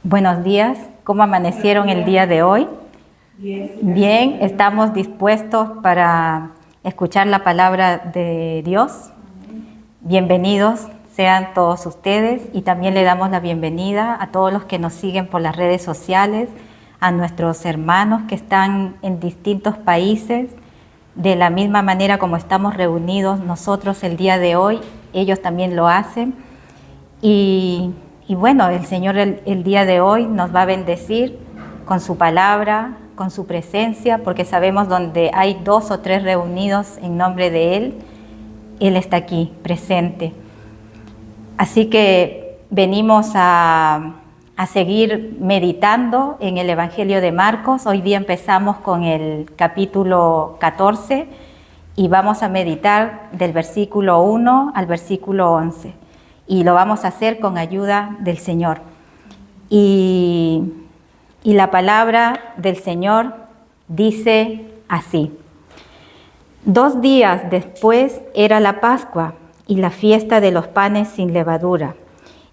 Buenos días, ¿cómo amanecieron el día de hoy? Bien, estamos dispuestos para escuchar la palabra de Dios. Bienvenidos sean todos ustedes y también le damos la bienvenida a todos los que nos siguen por las redes sociales, a nuestros hermanos que están en distintos países. De la misma manera como estamos reunidos nosotros el día de hoy, ellos también lo hacen. Y bueno, el Señor el día de hoy nos va a bendecir con su palabra, con su presencia, porque sabemos donde hay 2 o 3 reunidos en nombre de Él está aquí, presente. Así que venimos a seguir meditando en el Evangelio de Marcos. Hoy día empezamos con el capítulo 14 y vamos a meditar del versículo 1 al versículo 11. Y lo vamos a hacer con ayuda del Señor. Y la palabra del Señor dice así: 2 días después era la Pascua y la fiesta de los panes sin levadura,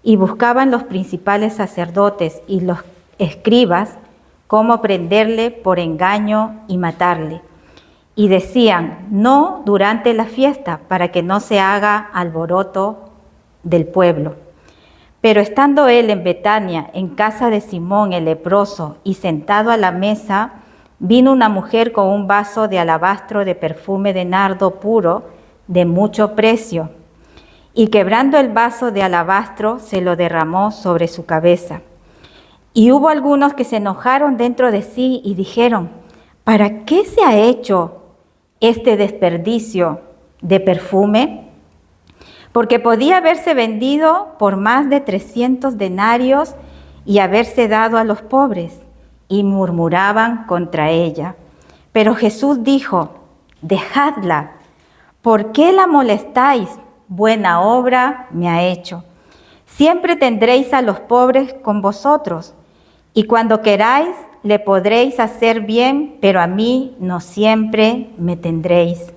y buscaban los principales sacerdotes y los escribas cómo prenderle por engaño y matarle. Y decían: no durante la fiesta, para que no se haga alboroto del pueblo. Pero estando él en Betania, en casa de Simón el leproso, y sentado a la mesa, vino una mujer con un vaso de alabastro de perfume de nardo puro, de mucho precio, y quebrando el vaso de alabastro, se lo derramó sobre su cabeza. Y hubo algunos que se enojaron dentro de sí y dijeron: ¿para qué se ha hecho este desperdicio de perfume? Porque podía haberse vendido por más de 300 denarios y haberse dado a los pobres. Y murmuraban contra ella. Pero Jesús dijo: dejadla, ¿por qué la molestáis? Buena obra me ha hecho. Siempre tendréis a los pobres con vosotros, y cuando queráis le podréis hacer bien, pero a mí no siempre me tendréis.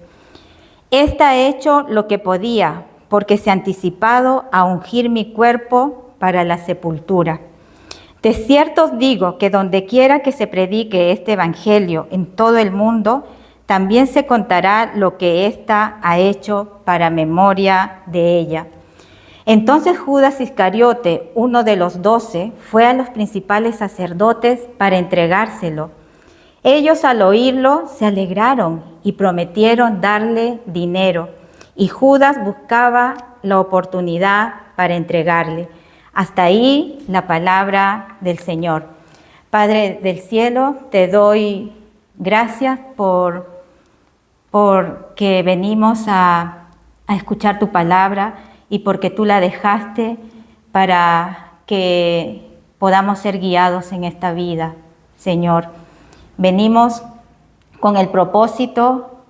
Esta ha hecho lo que podía, porque se ha anticipado a ungir mi cuerpo para la sepultura. De cierto os digo que donde quiera que se predique este evangelio en todo el mundo, también se contará lo que ésta ha hecho para memoria de ella. Entonces Judas Iscariote, uno de los 12, fue a los principales sacerdotes para entregárselo. Ellos al oírlo se alegraron y prometieron darle dinero. Y Judas buscaba la oportunidad para entregarle. Hasta ahí la palabra del Señor. Padre del cielo, te doy gracias por que venimos a escuchar tu palabra y porque tú la dejaste para que podamos ser guiados en esta vida, Señor. Venimos con el propósito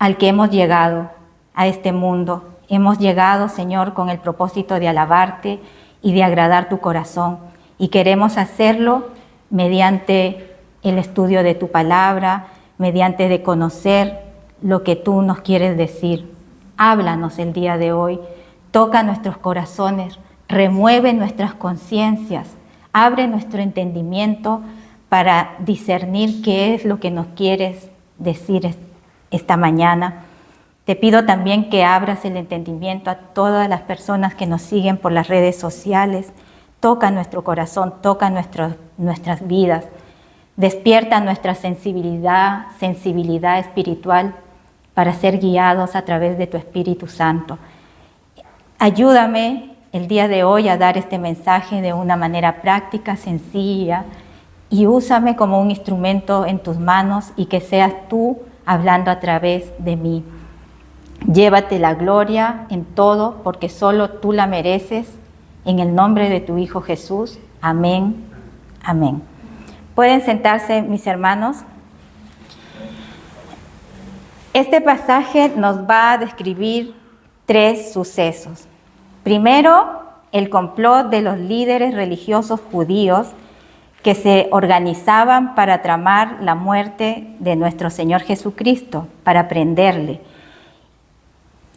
al que hemos llegado a este mundo. Hemos llegado, Señor, con el propósito de alabarte y de agradar tu corazón. Y queremos hacerlo mediante el estudio de tu palabra, mediante de conocer lo que tú nos quieres decir. Háblanos el día de hoy, toca nuestros corazones, remueve nuestras conciencias, abre nuestro entendimiento para discernir qué es lo que nos quieres decir esta mañana. Te pido también que abras el entendimiento a todas las personas que nos siguen por las redes sociales. Toca nuestro corazón, toca nuestras vidas. Despierta nuestra sensibilidad espiritual para ser guiados a través de tu Espíritu Santo. Ayúdame el día de hoy a dar este mensaje de una manera práctica, sencilla, y úsame como un instrumento en tus manos y que seas tú hablando a través de mí. Llévate la gloria en todo, porque solo tú la mereces. En el nombre de tu Hijo Jesús. Amén. Amén. Pueden sentarse, mis hermanos. Este pasaje nos va a describir 3 sucesos. Primero, el complot de los líderes religiosos judíos que se organizaban para tramar la muerte de nuestro Señor Jesucristo, para prenderle.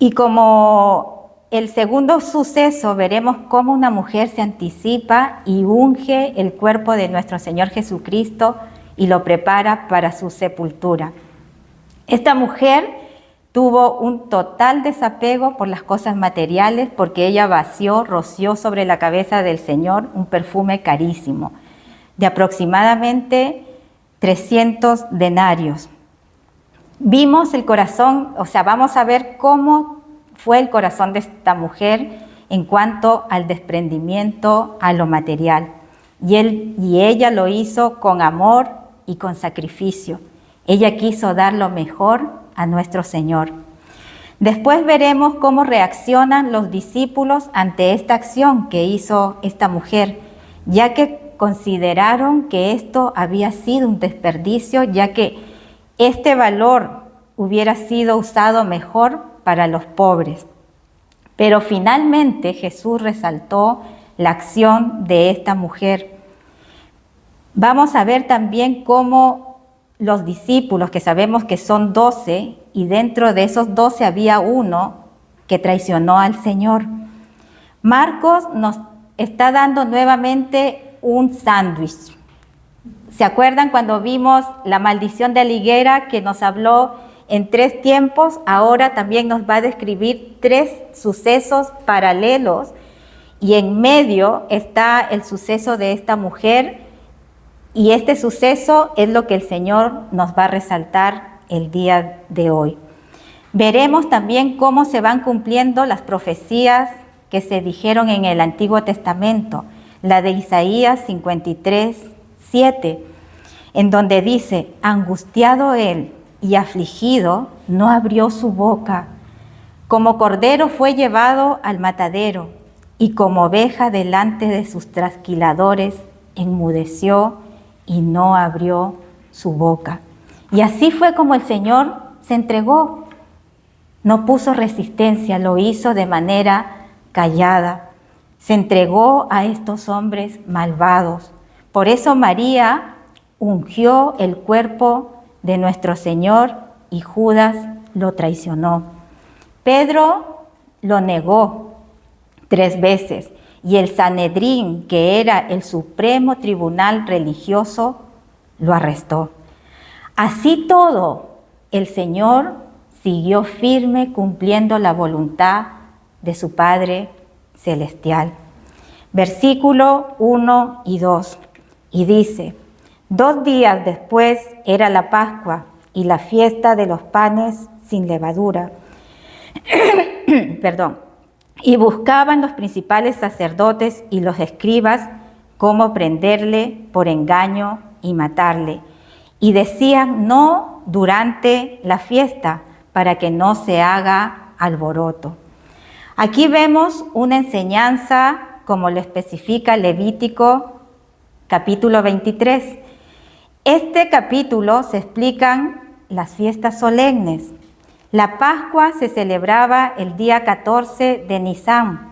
Y como el segundo suceso veremos cómo una mujer se anticipa y unge el cuerpo de nuestro Señor Jesucristo y lo prepara para su sepultura. Esta mujer tuvo un total desapego por las cosas materiales porque ella roció sobre la cabeza del Señor un perfume carísimo de aproximadamente 300 denarios. Vimos el corazón, vamos a ver cómo fue el corazón de esta mujer en cuanto al desprendimiento a lo material. Y ella lo hizo con amor y con sacrificio. Ella quiso dar lo mejor a nuestro Señor. Después veremos cómo reaccionan los discípulos ante esta acción que hizo esta mujer, ya que consideraron que esto había sido un desperdicio, ya que este valor hubiera sido usado mejor para los pobres. Pero finalmente Jesús resaltó la acción de esta mujer. Vamos a ver también cómo los discípulos, que sabemos que son 12, y dentro de esos 12 había uno que traicionó al Señor. Marcos nos está dando nuevamente un sándwich. ¿Se acuerdan cuando vimos la maldición de la higuera que nos habló en 3 tiempos? Ahora también nos va a describir 3 sucesos paralelos y en medio está el suceso de esta mujer, y este suceso es lo que el Señor nos va a resaltar el día de hoy. Veremos también cómo se van cumpliendo las profecías que se dijeron en el Antiguo Testamento, la de Isaías 53:7, en donde dice: angustiado él y afligido, no abrió su boca. Como cordero fue llevado al matadero, y como oveja delante de sus trasquiladores, enmudeció y no abrió su boca. Y así fue como el Señor se entregó. No puso resistencia, lo hizo de manera callada. Se entregó a estos hombres malvados. Por eso María ungió el cuerpo de nuestro Señor y Judas lo traicionó. Pedro lo negó 3 veces y el Sanedrín, que era el supremo tribunal religioso, lo arrestó. Así todo, el Señor siguió firme cumpliendo la voluntad de su Padre Celestial. Versículo 1 y 2, y dice: 2 días después era la Pascua y la fiesta de los panes sin levadura. Y buscaban los principales sacerdotes y los escribas cómo prenderle por engaño y matarle. Y decían: no durante la fiesta, para que no se haga alboroto. Aquí vemos una enseñanza, como lo especifica Levítico capítulo 23. Este capítulo se explican las fiestas solemnes. La Pascua se celebraba el día 14 de Nisán,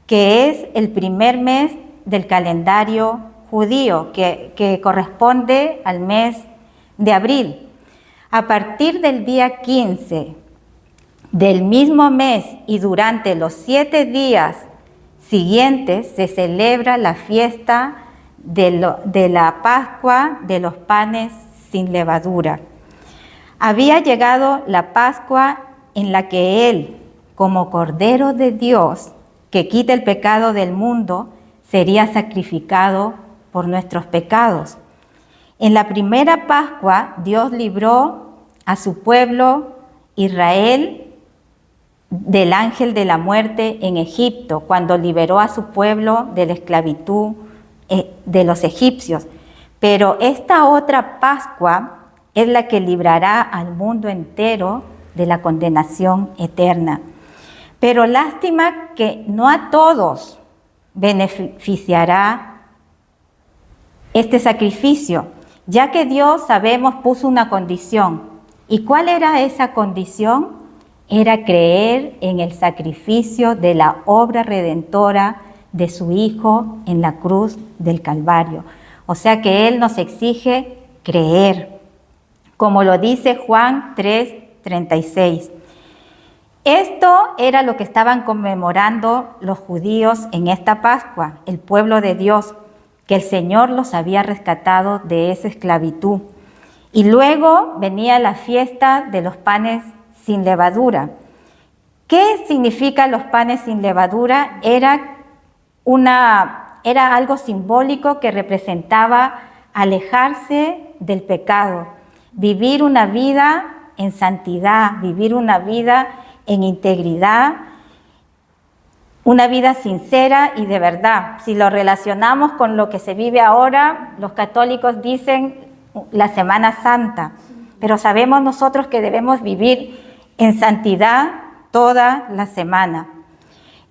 que es el primer mes del calendario judío, que corresponde al mes de abril. A partir del día 15 del mismo mes y durante los 7 días siguientes se celebra la fiesta de la Pascua de los panes sin levadura. Había llegado la Pascua en la que Él, como Cordero de Dios, que quita el pecado del mundo, sería sacrificado por nuestros pecados. En la primera Pascua, Dios libró a su pueblo Israel del ángel de la muerte en Egipto, cuando liberó a su pueblo de la esclavitud de los egipcios. Pero esta otra Pascua es la que librará al mundo entero de la condenación eterna. Pero lástima que no a todos beneficiará este sacrificio, ya que Dios, sabemos, puso una condición. ¿Y cuál era esa condición? Era creer en el sacrificio de la obra redentora de su Hijo en la cruz del Calvario. O sea que Él nos exige creer, como lo dice Juan 3:36. Esto era lo que estaban conmemorando los judíos en esta Pascua, el pueblo de Dios, que el Señor los había rescatado de esa esclavitud. Y luego venía la fiesta de los panes sin levadura. ¿Qué significa los panes sin levadura? Era algo simbólico que representaba alejarse del pecado, vivir una vida en santidad, vivir una vida en integridad, una vida sincera y de verdad. Si lo relacionamos con lo que se vive ahora, los católicos dicen la Semana Santa, pero sabemos nosotros que debemos vivir en santidad toda la semana.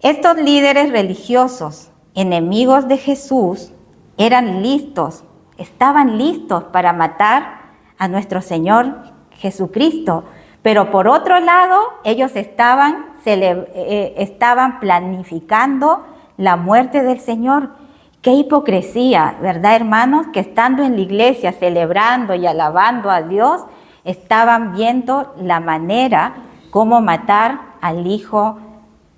Estos líderes religiosos, enemigos de Jesús, estaban listos para matar a nuestro Señor Jesucristo, pero por otro lado, ellos estaban planificando la muerte del Señor. Qué hipocresía, ¿verdad, hermanos? Que estando en la iglesia, celebrando y alabando a Dios, estaban viendo la manera cómo matar al Hijo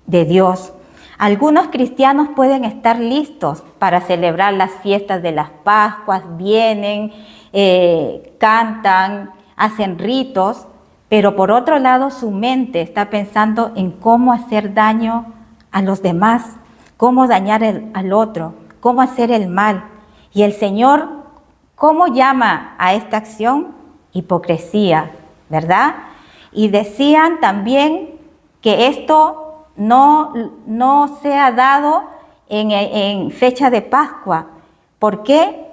de Dios. Algunos cristianos pueden estar listos para celebrar las fiestas de las Pascuas, vienen, cantan, hacen ritos, pero por otro lado su mente está pensando en cómo hacer daño a los demás, cómo dañar al otro, cómo hacer el mal. Y el Señor, ¿cómo llama a esta acción? Hipocresía, ¿verdad? Y decían también que esto no sea dado en fecha de Pascua. ¿Por qué?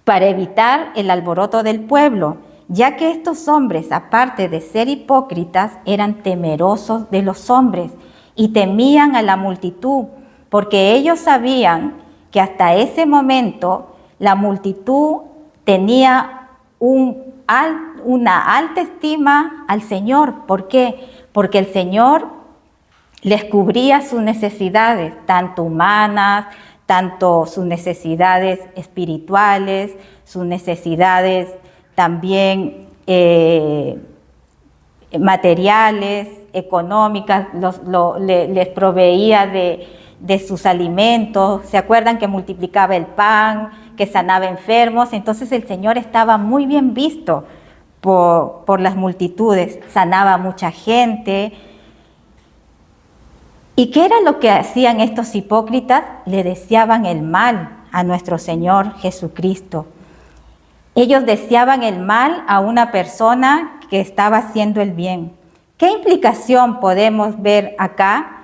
Para evitar el alboroto del pueblo, ya que estos hombres, aparte de ser hipócritas, eran temerosos de los hombres y temían a la multitud, porque ellos sabían que hasta ese momento la multitud tenía una alta estima al Señor. ¿Por qué? Porque el Señor les cubría sus necesidades, tanto humanas, tanto sus necesidades espirituales, sus necesidades también materiales, económicas, les proveía de sus alimentos. ¿Se acuerdan que multiplicaba el pan, que sanaba enfermos? Entonces el Señor estaba muy bien visto por las multitudes, sanaba a mucha gente. ¿Y qué era lo que hacían estos hipócritas? Le deseaban el mal a nuestro Señor Jesucristo. Ellos deseaban el mal a una persona que estaba haciendo el bien. ¿Qué implicación podemos ver acá?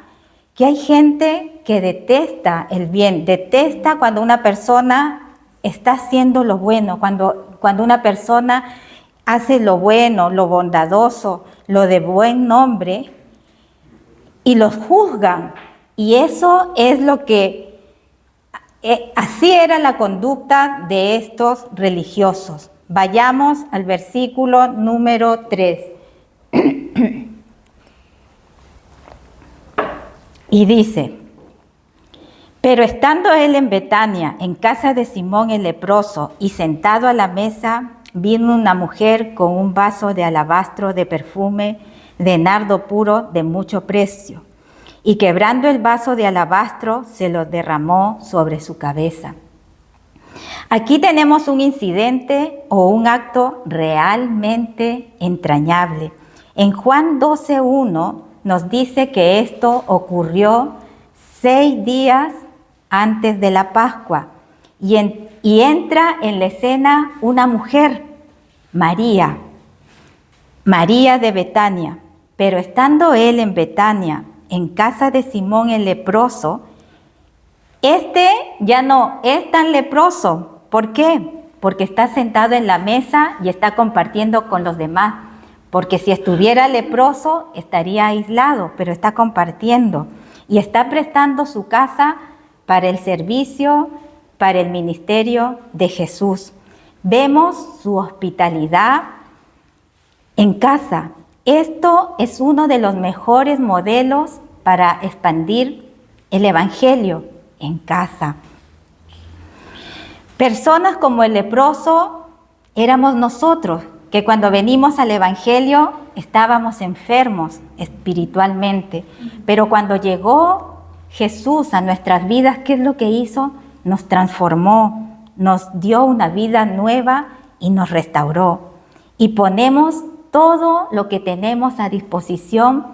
Que hay gente que detesta el bien, detesta cuando una persona está haciendo lo bueno, cuando una persona hace lo bueno, lo bondadoso, lo de buen nombre, y los juzgan. Y eso es lo que así era la conducta de estos religiosos. Vayamos al versículo número 3. Y dice: pero estando él en Betania, en casa de Simón el leproso, y sentado a la mesa, vino una mujer con un vaso de alabastro de perfume de nardo puro de mucho precio, y quebrando el vaso de alabastro, se lo derramó sobre su cabeza. Aquí tenemos un incidente o un acto realmente entrañable. En Juan 12:1 nos dice que esto ocurrió 6 días antes de la Pascua, y entra en la escena una mujer, María de Betania. Pero estando él en Betania, en casa de Simón el leproso, ya no es tan leproso. ¿Por qué? Porque está sentado en la mesa y está compartiendo con los demás. Porque si estuviera leproso, estaría aislado, pero está compartiendo. Y está prestando su casa para el servicio, para el ministerio de Jesús. Vemos su hospitalidad en casa. Esto es uno de los mejores modelos para expandir el evangelio en casa. Personas como el leproso éramos nosotros, que cuando venimos al evangelio estábamos enfermos espiritualmente, pero cuando llegó Jesús a nuestras vidas, ¿qué es lo que hizo? Nos transformó, nos dio una vida nueva y nos restauró. Y ponemos todo lo que tenemos a disposición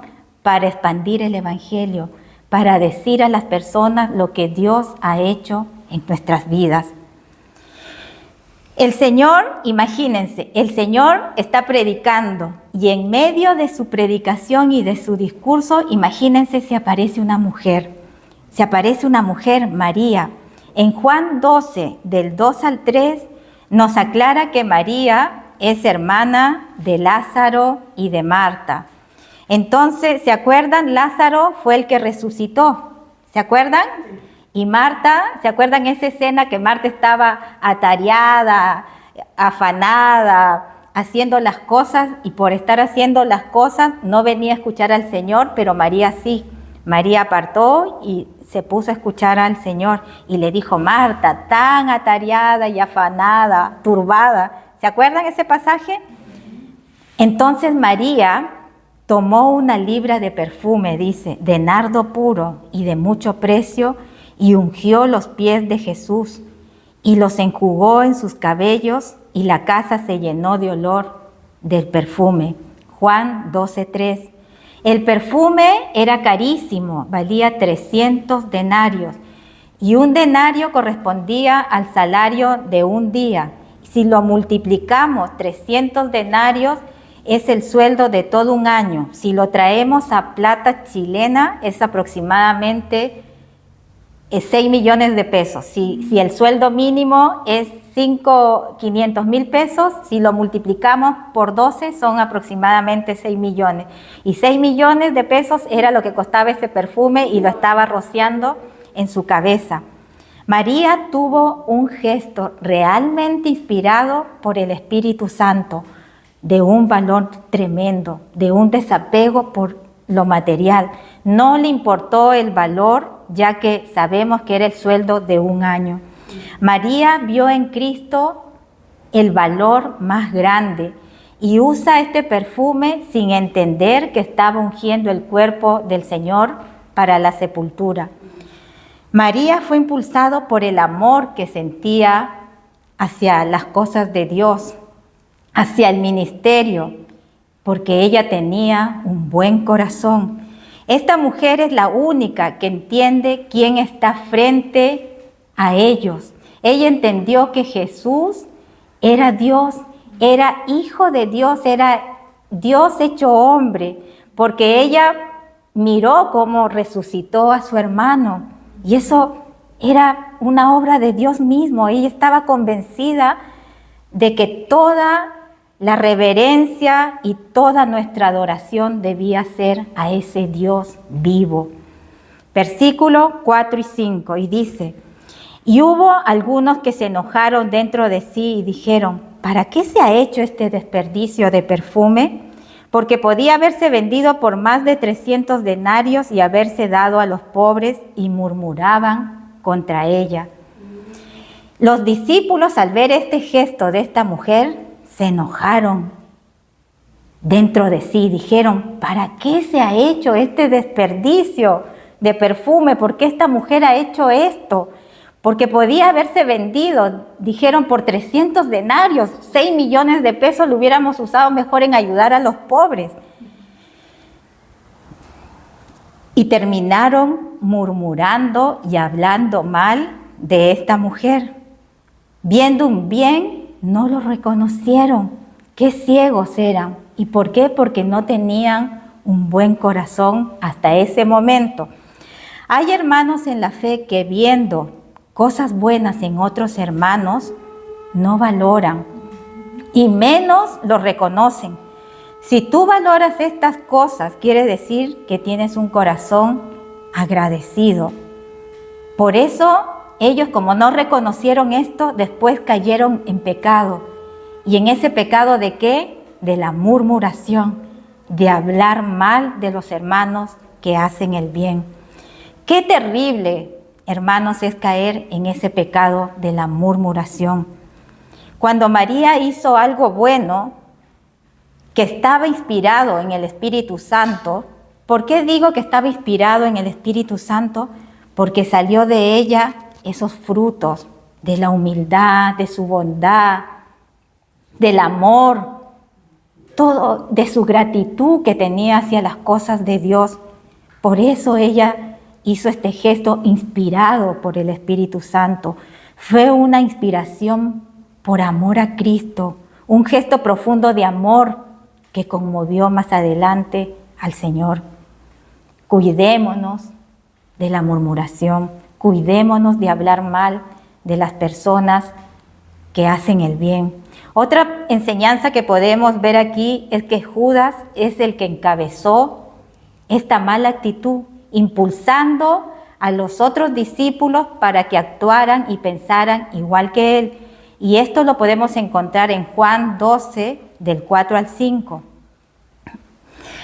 para expandir el Evangelio, para decir a las personas lo que Dios ha hecho en nuestras vidas. El Señor, imagínense, el Señor está predicando y en medio de su predicación y de su discurso, imagínense, se aparece una mujer, María. En Juan 12, del 2 al 3, nos aclara que María es hermana de Lázaro y de Marta. Entonces, ¿se acuerdan? Lázaro fue el que resucitó, ¿se acuerdan? Y Marta, ¿se acuerdan esa escena que Marta estaba atareada, afanada, haciendo las cosas, y por estar haciendo las cosas no venía a escuchar al Señor, pero María sí. María apartó y se puso a escuchar al Señor y le dijo: Marta, tan atareada y afanada, turbada. ¿Se acuerdan ese pasaje? Entonces María tomó una libra de perfume, dice, de nardo puro y de mucho precio, y ungió los pies de Jesús y los enjugó en sus cabellos, y la casa se llenó de olor del perfume. Juan 12:3. El perfume era carísimo, valía 300 denarios, y un denario correspondía al salario de un día. Si lo multiplicamos, 300 denarios es el sueldo de todo un año. Si lo traemos a plata chilena, es aproximadamente 6 millones de pesos. Si el sueldo mínimo es 500,000 pesos, si lo multiplicamos por 12 son aproximadamente 6 millones. Y 6 millones de pesos era lo que costaba ese perfume y lo estaba rociando en su cabeza. María tuvo un gesto realmente inspirado por el Espíritu Santo, de un valor tremendo, de un desapego por lo material. No le importó el valor, ya que sabemos que era el sueldo de un año. María vio en Cristo el valor más grande y usa este perfume sin entender que estaba ungiendo el cuerpo del Señor para la sepultura. María fue impulsado por el amor que sentía hacia las cosas de Dios, hacia el ministerio, porque ella tenía un buen corazón. Esta mujer es la única que entiende quién está frente a ellos. Ella entendió que Jesús era Dios, era hijo de Dios, era Dios hecho hombre, porque ella miró cómo resucitó a su hermano, y eso era una obra de Dios mismo. Ella estaba convencida de que toda la reverencia y toda nuestra adoración debía ser a ese Dios vivo. Versículos 4 y 5, y dice: y hubo algunos que se enojaron dentro de sí y dijeron: ¿para qué se ha hecho este desperdicio de perfume? Porque podía haberse vendido por más de 300 denarios y haberse dado a los pobres, y murmuraban contra ella. Los discípulos, al ver este gesto de esta mujer, se enojaron dentro de sí. Dijeron: ¿para qué se ha hecho este desperdicio de perfume? ¿Por qué esta mujer ha hecho esto? Porque podía haberse vendido, dijeron, por 300 denarios, 6 millones de pesos lo hubiéramos usado mejor en ayudar a los pobres. Y terminaron murmurando y hablando mal de esta mujer. Viendo un bien, no lo reconocieron. Qué ciegos eran. ¿Y por qué? Porque no tenían un buen corazón hasta ese momento. Hay hermanos en la fe que, viendo cosas buenas en otros hermanos, no valoran y menos lo reconocen. Si tú valoras estas cosas, quiere decir que tienes un corazón agradecido. Por eso ellos, como no reconocieron esto, después cayeron en pecado. ¿Y en ese pecado de qué? De la murmuración, de hablar mal de los hermanos que hacen el bien. Qué terrible, hermanos, es caer en ese pecado de la murmuración. Cuando María hizo algo bueno, que estaba inspirado en el Espíritu Santo. ¿Por qué digo que estaba inspirado en el Espíritu Santo? Porque salió de ella esos frutos de la humildad, de su bondad, del amor, todo, de su gratitud que tenía hacia las cosas de Dios. Por eso ella hizo este gesto inspirado por el Espíritu Santo. Fue una inspiración por amor a Cristo, un gesto profundo de amor que conmovió más adelante al Señor. Cuidémonos de la murmuración, cuidémonos de hablar mal de las personas que hacen el bien. Otra enseñanza que podemos ver aquí es que Judas es el que encabezó esta mala actitud, impulsando a los otros discípulos para que actuaran y pensaran igual que él. Y esto lo podemos encontrar en Juan 12, del 4 al 5.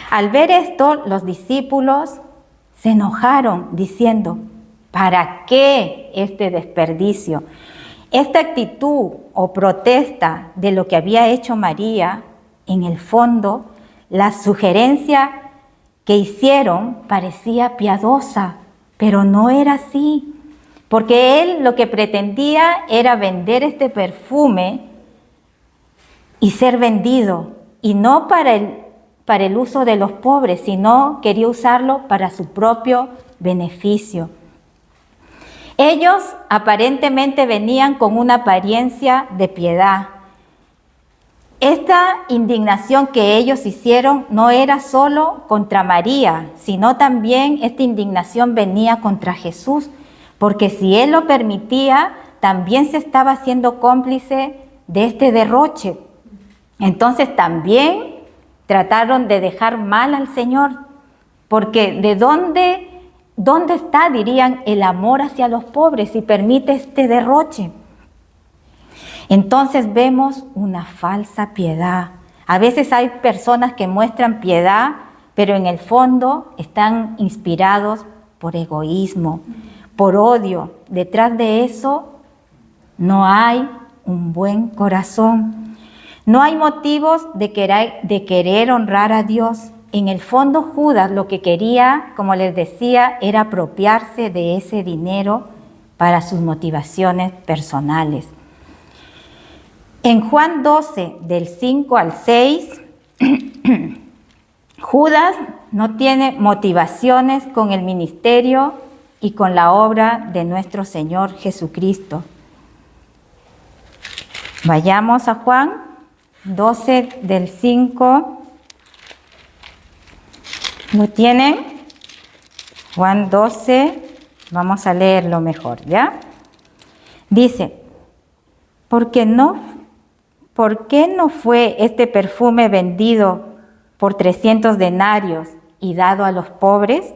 Al ver esto, los discípulos se enojaron diciendo, ¿para qué este desperdicio? Esta actitud o protesta de lo que había hecho María, en el fondo, la sugerencia que hicieron parecía piadosa, pero no era así, porque él lo que pretendía era vender este perfume y ser vendido, y no para el uso de los pobres, sino quería usarlo para su propio beneficio. Ellos aparentemente venían con una apariencia de piedad. Esta indignación que ellos hicieron no era solo contra María, sino también esta indignación venía contra Jesús, porque si él lo permitía, también se estaba haciendo cómplice de este derroche. Entonces también trataron de dejar mal al Señor, porque ¿de dónde está, dirían, el amor hacia los pobres si permite este derroche? Entonces vemos una falsa piedad. A veces hay personas que muestran piedad, pero en el fondo están inspirados por egoísmo, por odio. Detrás de eso no hay un buen corazón. No hay motivos de querer honrar a Dios. En el fondo, Judas lo que quería, como les decía, era apropiarse de ese dinero para sus motivaciones personales. En Juan 12, del 5 al 6, Judas no tiene motivaciones con el ministerio y con la obra de nuestro Señor Jesucristo. Vayamos a Juan 12, del 5. ¿Lo tienen? Juan 12, vamos a leerlo mejor, ¿ya? Dice, ¿por qué no fue este perfume vendido por 300 denarios y dado a los pobres?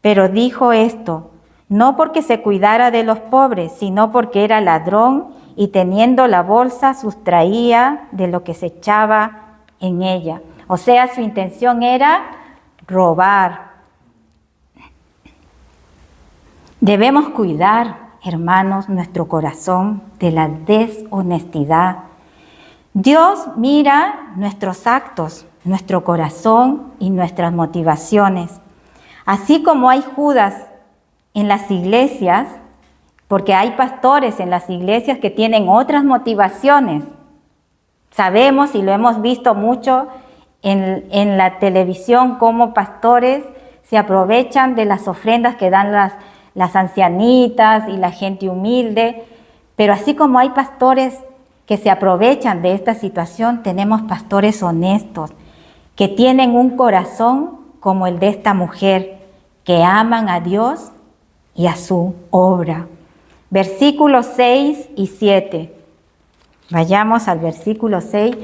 Pero dijo esto, no porque se cuidara de los pobres, sino porque era ladrón y teniendo la bolsa sustraía de lo que se echaba en ella. O sea, su intención era robar. Debemos cuidar, hermanos, nuestro corazón de la deshonestidad. Dios mira nuestros actos, nuestro corazón y nuestras motivaciones. Así como hay Judas en las iglesias, porque hay pastores en las iglesias que tienen otras motivaciones. Sabemos y lo hemos visto mucho en la televisión cómo pastores se aprovechan de las ofrendas que dan las ancianitas y la gente humilde. Pero así como hay pastores que se aprovechan de esta situación, tenemos pastores honestos que tienen un corazón como el de esta mujer, que aman a Dios y a su obra. Versículos 6 y 7. Vayamos al versículo 6.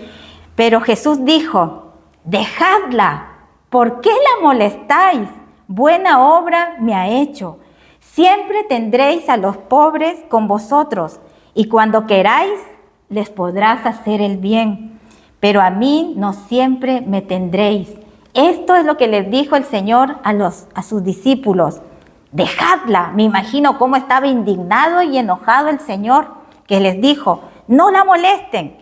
Pero Jesús dijo, dejadla, ¿por qué la molestáis? Buena obra me ha hecho. Siempre tendréis a los pobres con vosotros, y cuando queráis les podrás hacer el bien, pero a mí no siempre me tendréis. Esto es lo que les dijo el Señor a sus discípulos. Dejadla. Me imagino cómo estaba indignado y enojado el Señor, que les dijo, no la molesten.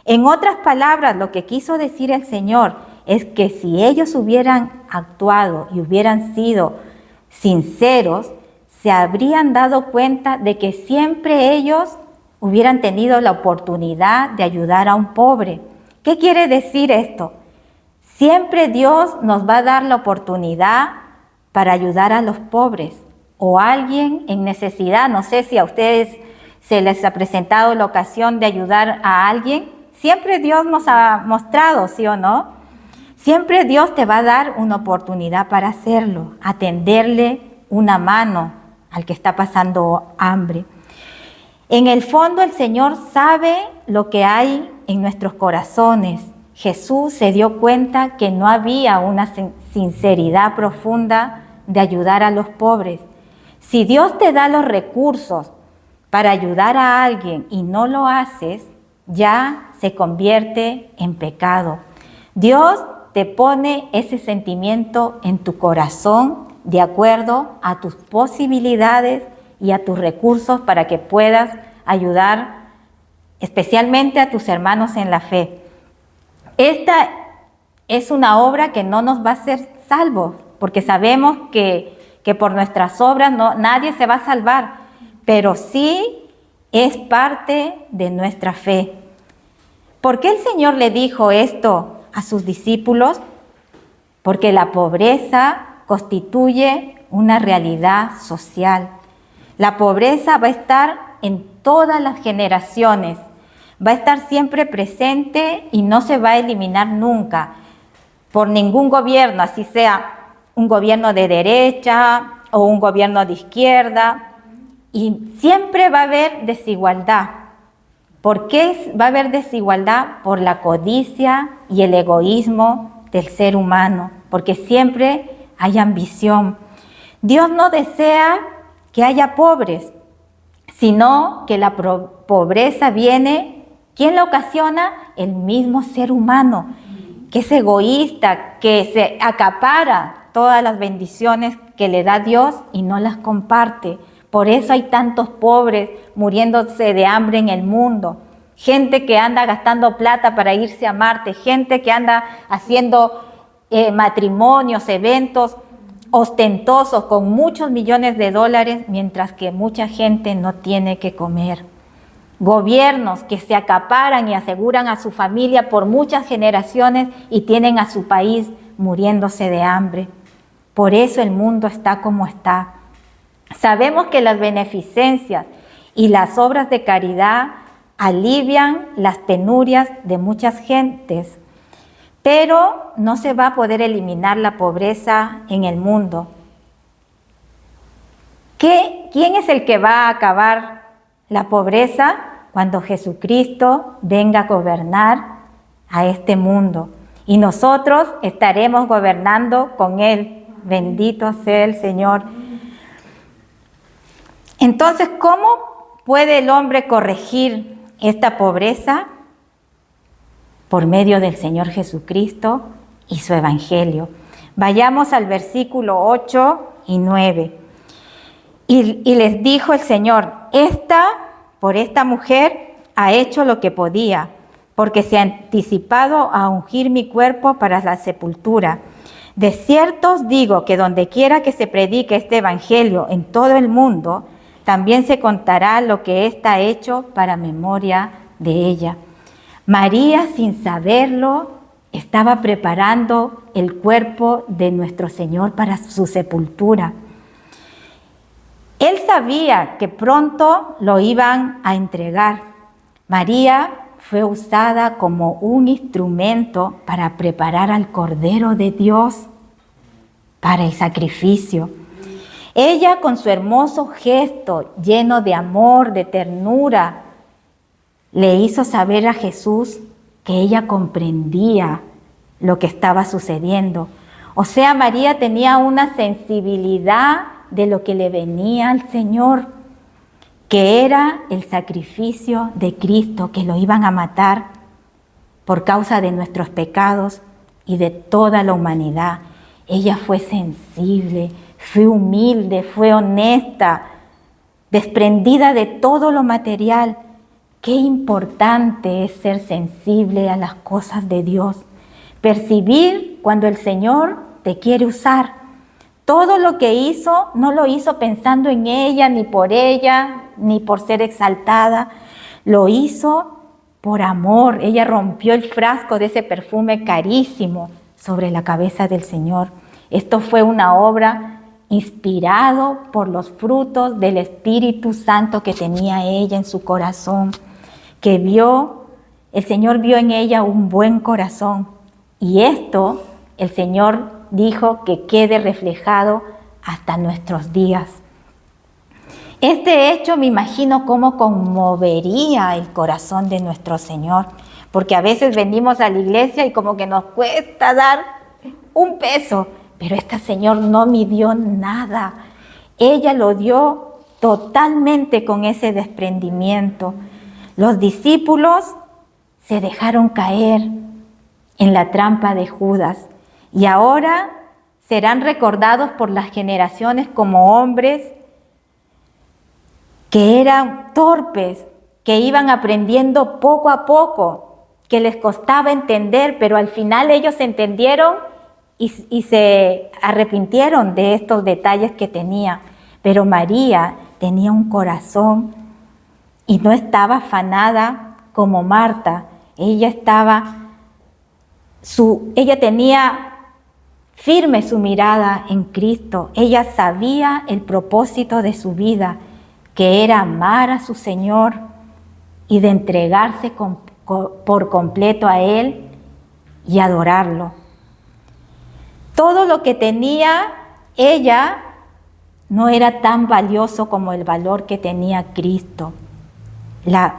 En otras palabras, lo que quiso decir el Señor es que si ellos hubieran actuado y hubieran sido sinceros, se habrían dado cuenta de que siempre ellos hubieran tenido la oportunidad de ayudar a un pobre. ¿Qué quiere decir esto? Siempre Dios nos va a dar la oportunidad para ayudar a los pobres o a alguien en necesidad. No sé si a ustedes se les ha presentado la ocasión de ayudar a alguien. Siempre Dios nos ha mostrado, ¿sí o no? Siempre Dios te va a dar una oportunidad para hacerlo, a tenderle una mano al que está pasando hambre. En el fondo el Señor sabe lo que hay en nuestros corazones. Jesús se dio cuenta que no había una sinceridad profunda de ayudar a los pobres. Si Dios te da los recursos para ayudar a alguien y no lo haces, ya se convierte en pecado. Dios te pone ese sentimiento en tu corazón de acuerdo a tus posibilidades y a tus recursos para que puedas ayudar especialmente a tus hermanos en la fe. Esta es una obra que no nos va a hacer salvos, porque sabemos que por nuestras obras nadie se va a salvar, pero sí es parte de nuestra fe. ¿Por qué el Señor le dijo esto a sus discípulos? Porque la pobreza constituye una realidad social. La pobreza va a estar en todas las generaciones, va a estar siempre presente y no se va a eliminar nunca por ningún gobierno, así sea un gobierno de derecha o un gobierno de izquierda, y siempre va a haber desigualdad. ¿Por qué va a haber desigualdad? Por la codicia y el egoísmo del ser humano, porque siempre hay ambición. Dios no desea que haya pobres, sino que la pobreza viene, ¿quién la ocasiona? El mismo ser humano, que es egoísta, que se acapara todas las bendiciones que le da Dios y no las comparte. Por eso hay tantos pobres muriéndose de hambre en el mundo. Gente que anda gastando plata para irse a Marte, gente que anda haciendo matrimonios, eventos ostentosos con muchos millones de dólares, mientras que mucha gente no tiene que comer. Gobiernos que se acaparan y aseguran a su familia por muchas generaciones y tienen a su país muriéndose de hambre. Por eso el mundo está como está. Sabemos que las beneficencias y las obras de caridad alivian las penurias de muchas gentes, pero no se va a poder eliminar la pobreza en el mundo. ¿Quién es el que va a acabar la pobreza? Cuando Jesucristo venga a gobernar a este mundo. Y nosotros estaremos gobernando con Él. Bendito sea el Señor. Entonces, ¿cómo puede el hombre corregir esta pobreza? Por medio del Señor Jesucristo y su Evangelio. Vayamos al versículo 8 y 9. Y les dijo el Señor, por esta mujer ha hecho lo que podía, porque se ha anticipado a ungir mi cuerpo para la sepultura. De cierto os digo que donde quiera que se predique este Evangelio en todo el mundo, también se contará lo que ésta ha hecho para memoria de ella. María, sin saberlo, estaba preparando el cuerpo de nuestro Señor para su sepultura. Él sabía que pronto lo iban a entregar. María fue usada como un instrumento para preparar al Cordero de Dios para el sacrificio. Ella, con su hermoso gesto lleno de amor, de ternura, le hizo saber a Jesús que ella comprendía lo que estaba sucediendo. O sea, María tenía una sensibilidad de lo que le venía al Señor, que era el sacrificio de Cristo, que lo iban a matar por causa de nuestros pecados y de toda la humanidad. Ella fue sensible, fue humilde, fue honesta, desprendida de todo lo material, qué importante es ser sensible a las cosas de Dios. Percibir cuando el Señor te quiere usar. Todo lo que hizo, no lo hizo pensando en ella, ni por ser exaltada. Lo hizo por amor. Ella rompió el frasco de ese perfume carísimo sobre la cabeza del Señor. Esto fue una obra inspirado por los frutos del Espíritu Santo que tenía ella en su corazón, que el Señor vio en ella un buen corazón. Y esto el Señor dijo que quede reflejado hasta nuestros días. Este hecho me imagino cómo conmovería el corazón de nuestro Señor, porque a veces venimos a la iglesia y como que nos cuesta dar un peso, pero este Señor no midió nada. Ella lo dio totalmente con ese desprendimiento. Los discípulos se dejaron caer en la trampa de Judas y ahora serán recordados por las generaciones como hombres que eran torpes, que iban aprendiendo poco a poco, que les costaba entender, pero al final ellos entendieron y se arrepintieron de estos detalles que tenía. Pero María tenía un corazón y no estaba afanada como Marta. Ella tenía firme su mirada en Cristo. Ella sabía el propósito de su vida, que era amar a su Señor y de entregarse por completo a Él y adorarlo. Todo lo que tenía ella no era tan valioso como el valor que tenía Cristo.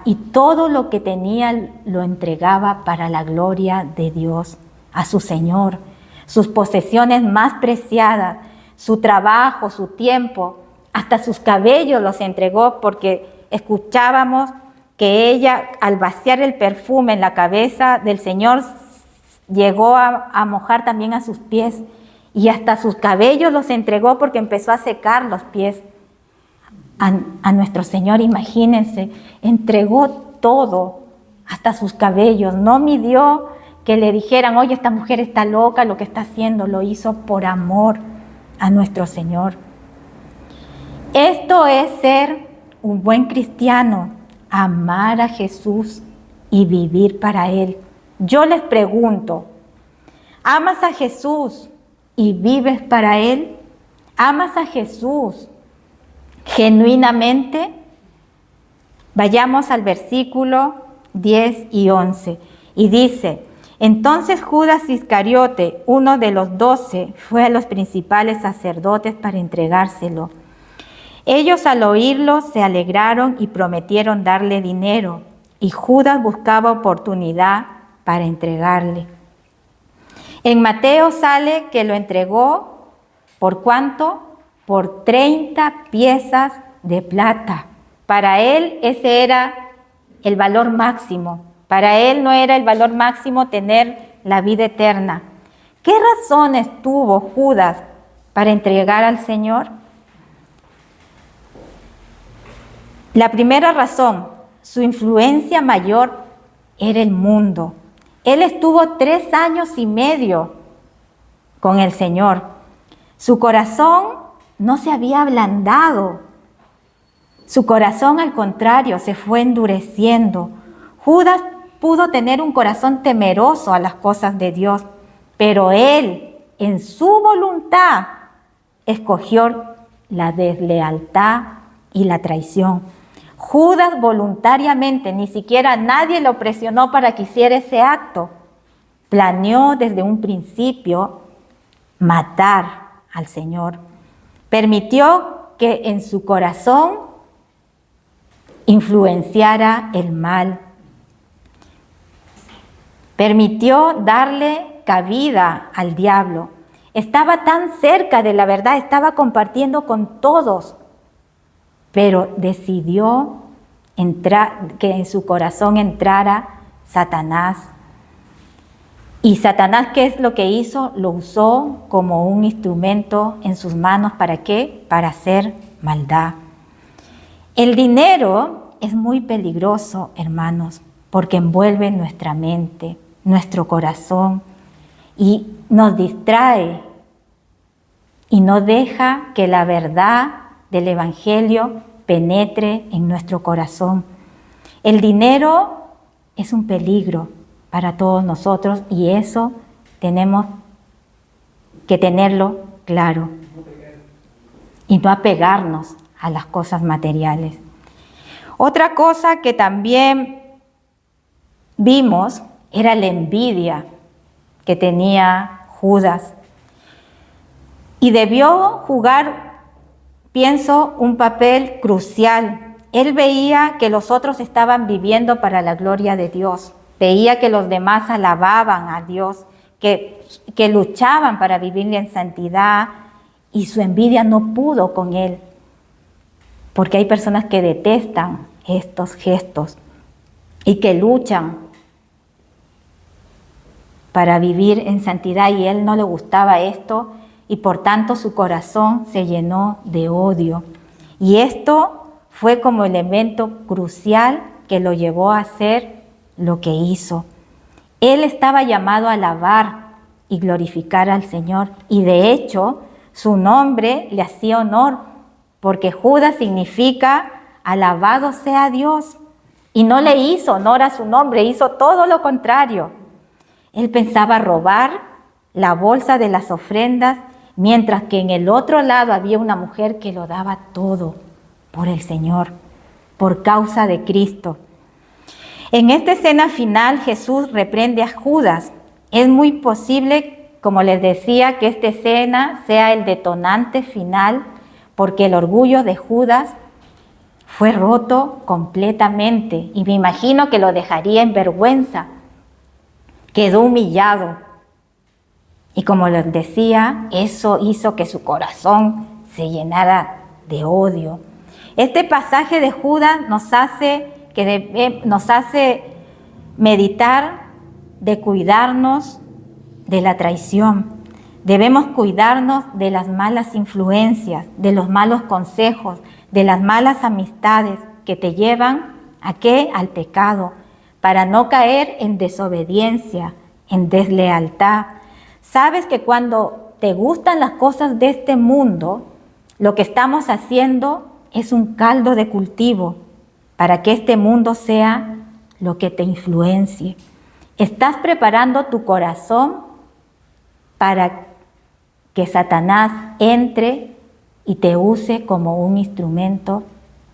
Y todo lo que tenía lo entregaba para la gloria de Dios, a su Señor. Sus posesiones más preciadas, su trabajo, su tiempo, hasta sus cabellos los entregó, porque escuchábamos que ella, al vaciar el perfume en la cabeza del Señor, llegó a mojar también a sus pies, y hasta sus cabellos los entregó porque empezó a secar los pies a nuestro Señor. Imagínense, entregó todo, hasta sus cabellos. No midió que le dijeran, oye, esta mujer está loca, lo que está haciendo. Lo hizo por amor a nuestro Señor. Esto es ser un buen cristiano, amar a Jesús y vivir para Él. Yo les pregunto, ¿amas a Jesús y vives para Él? ¿Amas a Jesús genuinamente? Vayamos al versículo 10 y 11. Y dice, entonces Judas Iscariote, uno de los 12, fue a los principales sacerdotes para entregárselo. Ellos al oírlo se alegraron y prometieron darle dinero, y Judas buscaba oportunidad para entregarle. En Mateo sale que lo entregó, ¿por cuánto? Por 30 piezas de plata. Para él ese era el valor máximo. Para él no era el valor máximo tener la vida eterna. ¿Qué razones tuvo Judas para entregar al Señor? La primera razón, su influencia mayor era el mundo. Él estuvo 3 años y medio con el Señor. Su corazón no se había ablandado. Su corazón, al contrario, se fue endureciendo. Judas pudo tener un corazón temeroso a las cosas de Dios, pero él, en su voluntad, escogió la deslealtad y la traición. Judas voluntariamente, ni siquiera nadie lo presionó para que hiciera ese acto. Planeó desde un principio matar al Señor. Permitió que en su corazón influenciara el mal. Permitió darle cabida al diablo. Estaba tan cerca de la verdad, estaba compartiendo con todos, pero decidió que en su corazón entrara Satanás. Y Satanás, ¿qué es lo que hizo? Lo usó como un instrumento en sus manos. ¿Para qué? Para hacer maldad. El dinero es muy peligroso, hermanos, porque envuelve nuestra mente, nuestro corazón y nos distrae y no deja que la verdad del Evangelio penetre en nuestro corazón. El dinero es un peligro para todos nosotros y eso tenemos que tenerlo claro y no apegarnos a las cosas materiales. Otra cosa que también vimos era la envidia que tenía Judas y debió jugar, pienso, un papel crucial. Él veía que los otros estaban viviendo para la gloria de Dios, veía que los demás alababan a Dios, que luchaban para vivir en santidad y su envidia no pudo con él, porque hay personas que detestan estos gestos y que luchan para vivir en santidad y a él no le gustaba esto y por tanto su corazón se llenó de odio. Y esto fue como elemento crucial que lo llevó a hacer lo que hizo. Él estaba llamado a alabar y glorificar al Señor y de hecho su nombre le hacía honor porque Judas significa alabado sea Dios y no le hizo honor a su nombre, hizo todo lo contrario. Él pensaba robar la bolsa de las ofrendas, mientras que en el otro lado había una mujer que lo daba todo por el Señor, por causa de Cristo. En esta escena final Jesús reprende a Judas. Es muy posible, como les decía, que esta escena sea el detonante final, porque el orgullo de Judas fue roto completamente y me imagino que lo dejaría en vergüenza. Quedó humillado y como les decía, eso hizo que su corazón se llenara de odio. Este pasaje de Judas nos hace meditar de cuidarnos de la traición. Debemos cuidarnos de las malas influencias, de los malos consejos, de las malas amistades que te llevan ¿a qué? Al pecado, para no caer en desobediencia, en deslealtad. Sabes que cuando te gustan las cosas de este mundo, lo que estamos haciendo es un caldo de cultivo para que este mundo sea lo que te influencie. Estás preparando tu corazón para que Satanás entre y te use como un instrumento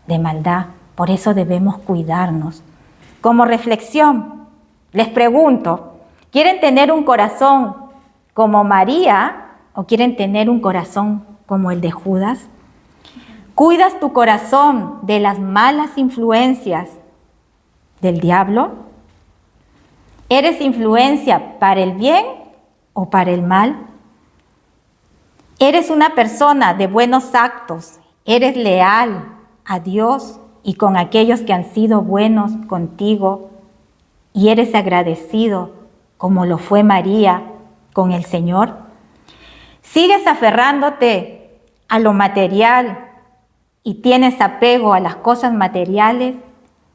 de maldad. Por eso debemos cuidarnos. Como reflexión, les pregunto, ¿quieren tener un corazón como María o quieren tener un corazón como el de Judas? ¿Cuidas tu corazón de las malas influencias del diablo? ¿Eres influencia para el bien o para el mal? ¿Eres una persona de buenos actos? ¿Eres leal a Dios y con aquellos que han sido buenos contigo? ¿Y eres agradecido como lo fue María con el Señor? ¿Sigues aferrándote a lo material y tienes apego a las cosas materiales?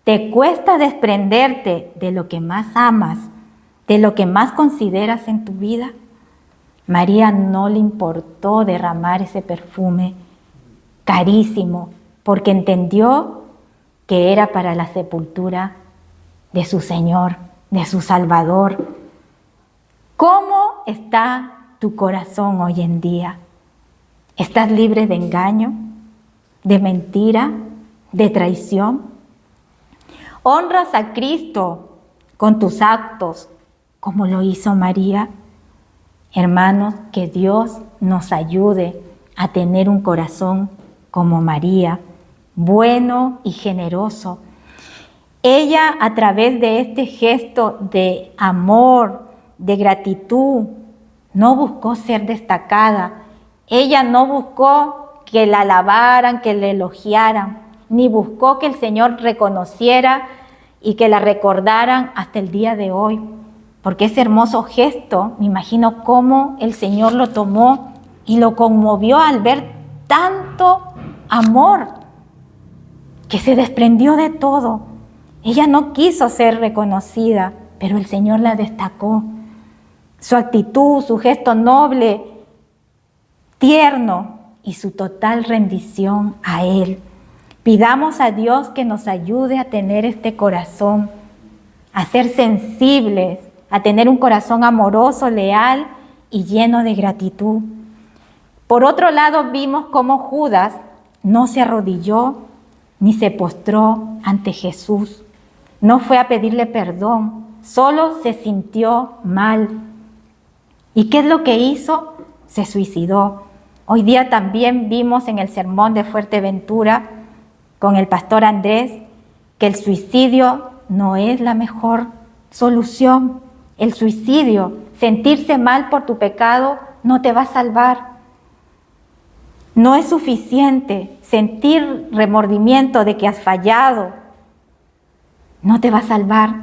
¿Te cuesta desprenderte de lo que más amas, de lo que más consideras en tu vida? María no le importó derramar ese perfume carísimo porque entendió que era para la sepultura de su Señor, de su Salvador. ¿Cómo está tu corazón hoy en día? ¿Estás libre de engaño, de mentira, de traición? ¿Honras a Cristo con tus actos como lo hizo María? Hermanos, que Dios nos ayude a tener un corazón como María, bueno y generoso. Ella, a través de este gesto de amor, de gratitud, no buscó ser destacada. Ella no buscó que la alabaran, que la elogiaran, ni buscó que el Señor reconociera y que la recordaran hasta el día de hoy. Porque ese hermoso gesto, me imagino cómo el Señor lo tomó y lo conmovió al ver tanto amor que se desprendió de todo. Ella no quiso ser reconocida, pero el Señor la destacó. Su actitud, su gesto noble, tierno y su total rendición a Él. Pidamos a Dios que nos ayude a tener este corazón, a ser sensibles, a tener un corazón amoroso, leal y lleno de gratitud. Por otro lado, vimos cómo Judas no se arrodilló ni se postró ante Jesús. No fue a pedirle perdón, solo se sintió mal. ¿Y qué es lo que hizo? Se suicidó. Hoy día también vimos en el sermón de Fuerteventura con el pastor Andrés que el suicidio no es la mejor solución. El suicidio, sentirse mal por tu pecado, no te va a salvar. No es suficiente sentir remordimiento de que has fallado. No te va a salvar.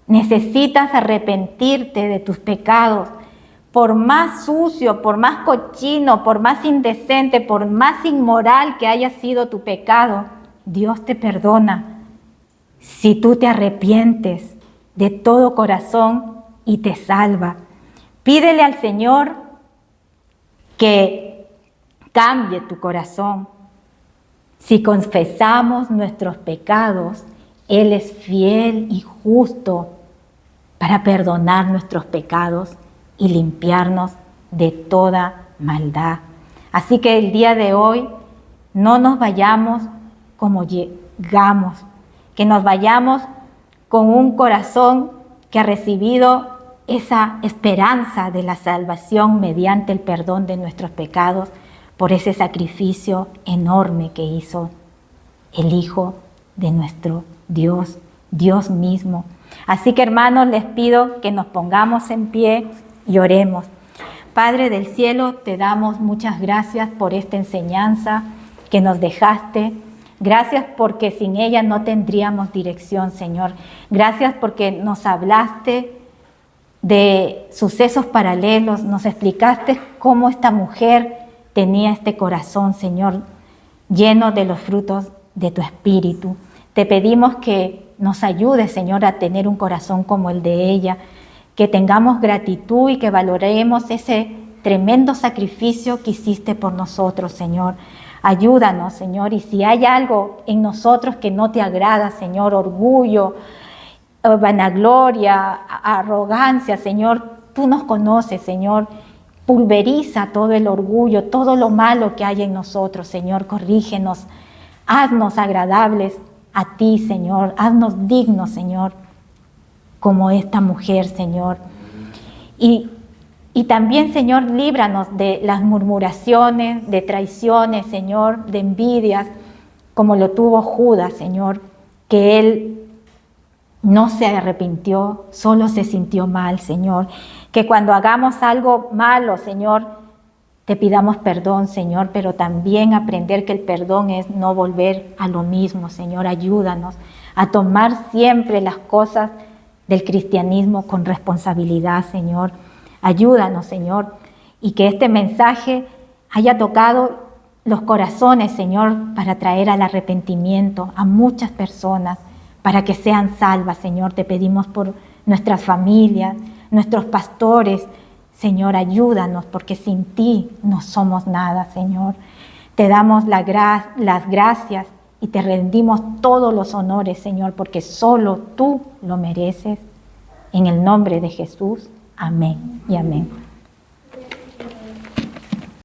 Necesitas arrepentirte de tus pecados. Por más sucio, por más cochino, por más indecente, por más inmoral que haya sido tu pecado, Dios te perdona si tú te arrepientes de todo corazón y te salva. Pídele al Señor que cambie tu corazón. Si confesamos nuestros pecados, Él es fiel y justo para perdonar nuestros pecados y limpiarnos de toda maldad. Así que el día de hoy no nos vayamos como llegamos, que nos vayamos con un corazón que ha recibido esa esperanza de la salvación mediante el perdón de nuestros pecados por ese sacrificio enorme que hizo el Hijo de nuestro Dios, Dios mismo. Así que, hermanos, les pido que nos pongamos en pie y oremos. Padre del cielo, te damos muchas gracias por esta enseñanza que nos dejaste. Gracias porque sin ella no tendríamos dirección, Señor. Gracias porque nos hablaste de sucesos paralelos, nos explicaste cómo esta mujer tenía este corazón, Señor, lleno de los frutos de tu Espíritu. Te pedimos que nos ayudes, Señor, a tener un corazón como el de ella, que tengamos gratitud y que valoremos ese tremendo sacrificio que hiciste por nosotros, Señor. Ayúdanos, Señor, y si hay algo en nosotros que no te agrada, Señor, orgullo, vanagloria, arrogancia, Señor, tú nos conoces, Señor. Pulveriza todo el orgullo, todo lo malo que hay en nosotros, Señor. Corrígenos, haznos agradables a ti, Señor. Haznos dignos, Señor, como esta mujer, Señor. Y también, Señor, líbranos de las murmuraciones, de traiciones, Señor, de envidias, como lo tuvo Judas, Señor, que él no se arrepintió, solo se sintió mal, Señor. Que cuando hagamos algo malo, Señor, te pidamos perdón, Señor, pero también aprender que el perdón es no volver a lo mismo, Señor. Ayúdanos a tomar siempre las cosas del cristianismo con responsabilidad, Señor. Ayúdanos, Señor, y que este mensaje haya tocado los corazones, Señor, para traer al arrepentimiento a muchas personas, para que sean salvas, Señor. Te pedimos por nuestras familias, nuestros pastores, Señor, ayúdanos, porque sin ti no somos nada, Señor. Te damos las gracias y te rendimos todos los honores, Señor, porque solo tú lo mereces. En el nombre de Jesús. Amén y amén.